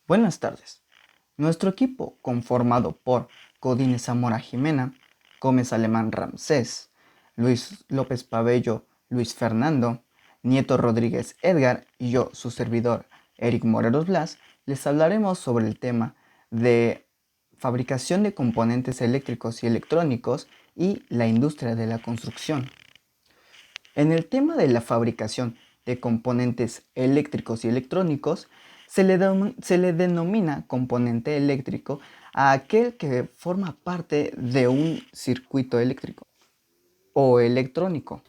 Buenas tardes. Nuestro equipo, conformado por Godine Zamora Jimena, Gómez Alemán Ramsés, Luis López Pabello, Luis Fernando, Nieto Rodríguez Edgar y yo, su servidor, Eric Morelos Blas, les hablaremos sobre el tema de fabricación de componentes eléctricos y electrónicos y la industria de la construcción. En el tema de la fabricación de componentes eléctricos y electrónicos, se le denomina componente eléctrico a aquel que forma parte de un circuito eléctrico o electrónico.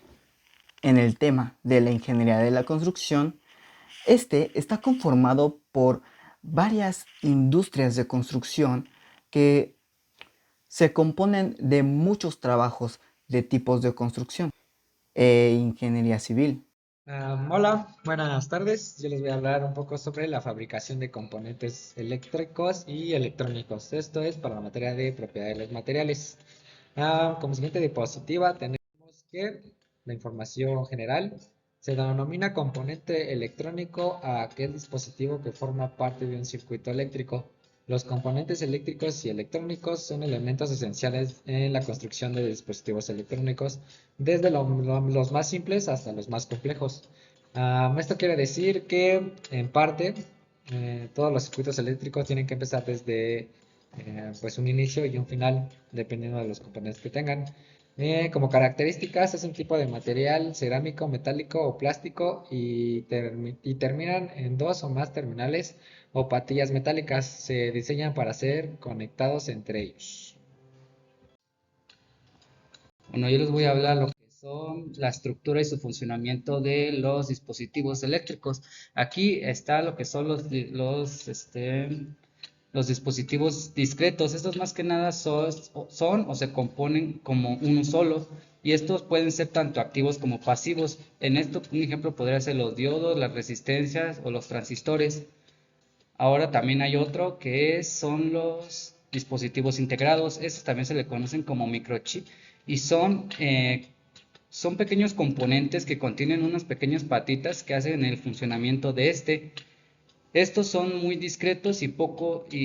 En el tema de la ingeniería de la construcción, este está conformado por varias industrias de construcción que se componen de muchos trabajos de tipos de construcción e ingeniería civil. Hola, buenas tardes. Yo les voy a hablar un poco sobre la fabricación de componentes eléctricos y electrónicos. Esto es para la materia de propiedad de los materiales. Como siguiente diapositiva tenemos que la información general se denomina componente electrónico a aquel dispositivo que forma parte de un circuito eléctrico. Los componentes eléctricos y electrónicos son elementos esenciales en la construcción de dispositivos electrónicos, desde los más simples hasta los más complejos. Esto quiere decir que, en parte, todos los circuitos eléctricos tienen que empezar desde pues un inicio y un final, dependiendo de los componentes que tengan. Como características, es un tipo de material cerámico, metálico o plástico y terminan en dos o más terminales o patillas metálicas. Se diseñan para ser conectados entre ellos. Bueno, yo les voy a hablar lo que son la estructura y su funcionamiento de los dispositivos eléctricos. Aquí está lo que son los dispositivos discretos. Estos más que nada son o se componen como uno solo. Y estos pueden ser tanto activos como pasivos. En esto, un ejemplo podría ser los diodos, las resistencias o los transistores. Ahora también hay otro son los dispositivos integrados. Estos también se le conocen como microchip y son pequeños componentes que contienen unas pequeñas patitas que hacen el funcionamiento de este. Estos son muy discretos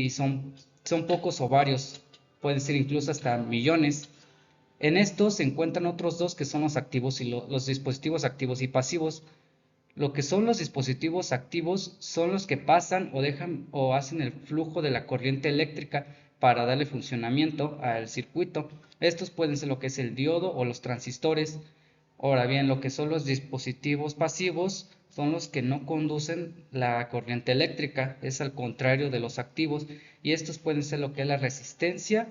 son pocos o varios, pueden ser incluso hasta millones. En estos se encuentran otros dos que son los activos y los dispositivos activos y pasivos. Lo que son los dispositivos activos son los que pasan o dejan o hacen el flujo de la corriente eléctrica para darle funcionamiento al circuito. Estos pueden ser lo que es el diodo o los transistores. Ahora bien, lo que son los dispositivos pasivos son los que no conducen la corriente eléctrica, es al contrario de los activos, y estos pueden ser lo que es la resistencia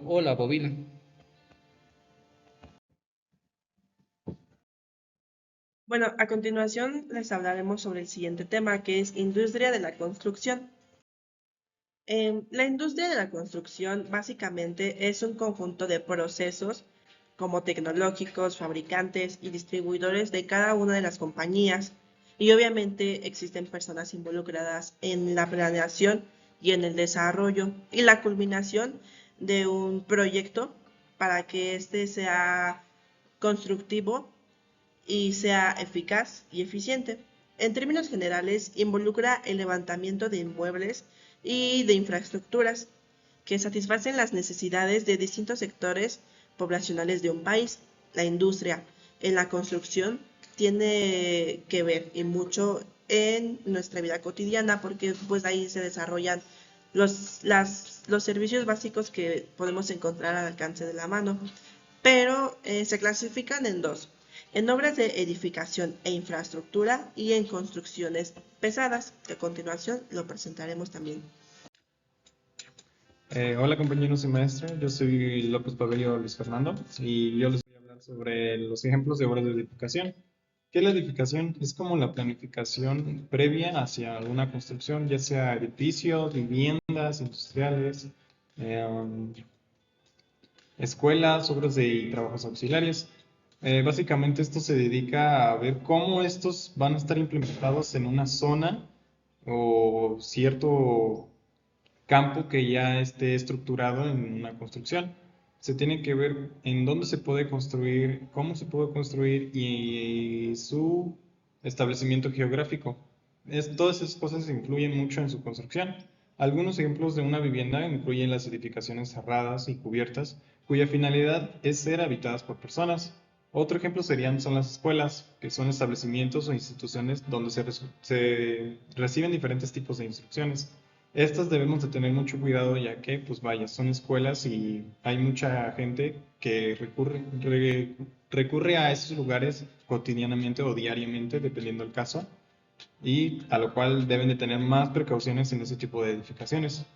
o la bobina. Bueno, a continuación les hablaremos sobre el siguiente tema, que es industria de la construcción. La industria de la construcción básicamente es un conjunto de procesos como tecnológicos, fabricantes y distribuidores de cada una de las compañías. Y obviamente existen personas involucradas en la planeación y en el desarrollo y la culminación de un proyecto para que éste sea constructivo y sea eficaz y eficiente. En términos generales, involucra el levantamiento de inmuebles y de infraestructuras que satisfacen las necesidades de distintos sectores poblacionales de un país. La industria en la construcción tiene que ver y mucho en nuestra vida cotidiana porque pues ahí se desarrollan los servicios básicos que podemos encontrar al alcance de la mano, pero se clasifican en dos: en obras de edificación e infraestructura y en construcciones pesadas, que a continuación lo presentaremos también. Hola compañeros y maestra, yo soy López Pabello Luis Fernando y yo les voy a hablar sobre los ejemplos de obras de edificación. ¿Qué es la edificación? Es como la planificación previa hacia alguna construcción, ya sea edificios, viviendas, industriales, em, escuelas, obras de trabajos auxiliares. Básicamente esto se dedica a ver cómo estos van a estar implementados en una zona o cierto campo que ya esté estructurado en una construcción. Se tiene que ver en dónde se puede construir, cómo se puede construir y su establecimiento geográfico. Todas esas cosas influyen mucho en su construcción. Algunos ejemplos de una vivienda incluyen las edificaciones cerradas y cubiertas, cuya finalidad es ser habitadas por personas. Otro ejemplo son las escuelas, que son establecimientos o instituciones donde se reciben diferentes tipos de instrucciones. Estas debemos de tener mucho cuidado ya que, pues vaya, son escuelas y hay mucha gente que recurre a esos lugares cotidianamente o diariamente, dependiendo del caso, y a lo cual deben de tener más precauciones en ese tipo de edificaciones.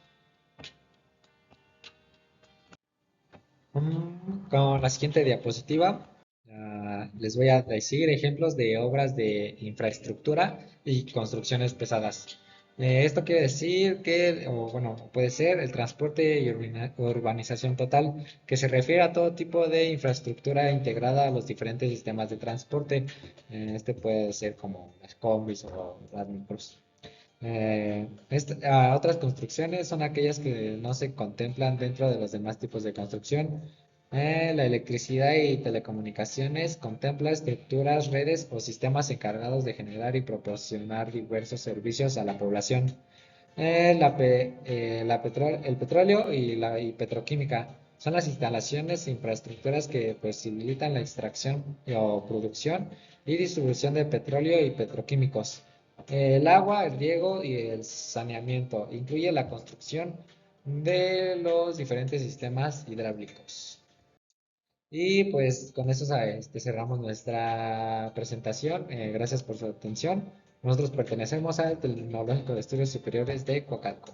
Con la siguiente diapositiva, les voy a decir ejemplos de obras de infraestructura y construcciones pesadas. Esto quiere decir que, o bueno, puede ser el transporte y urbanización total, que se refiere a todo tipo de infraestructura integrada a los diferentes sistemas de transporte. Este puede ser como las combis o las micros. Otras construcciones son aquellas que no se contemplan dentro de los demás tipos de construcción. La electricidad y telecomunicaciones contempla estructuras, redes o sistemas encargados de generar y proporcionar diversos servicios a la población. El petróleo y la petroquímica son las instalaciones e infraestructuras que posibilitan la extracción o producción y distribución de petróleo y petroquímicos. El agua, el riego y el saneamiento incluye la construcción de los diferentes sistemas hidráulicos. Y pues con eso cerramos nuestra presentación. Gracias por su atención. Nosotros pertenecemos al Tecnológico de Estudios Superiores de Coacalco.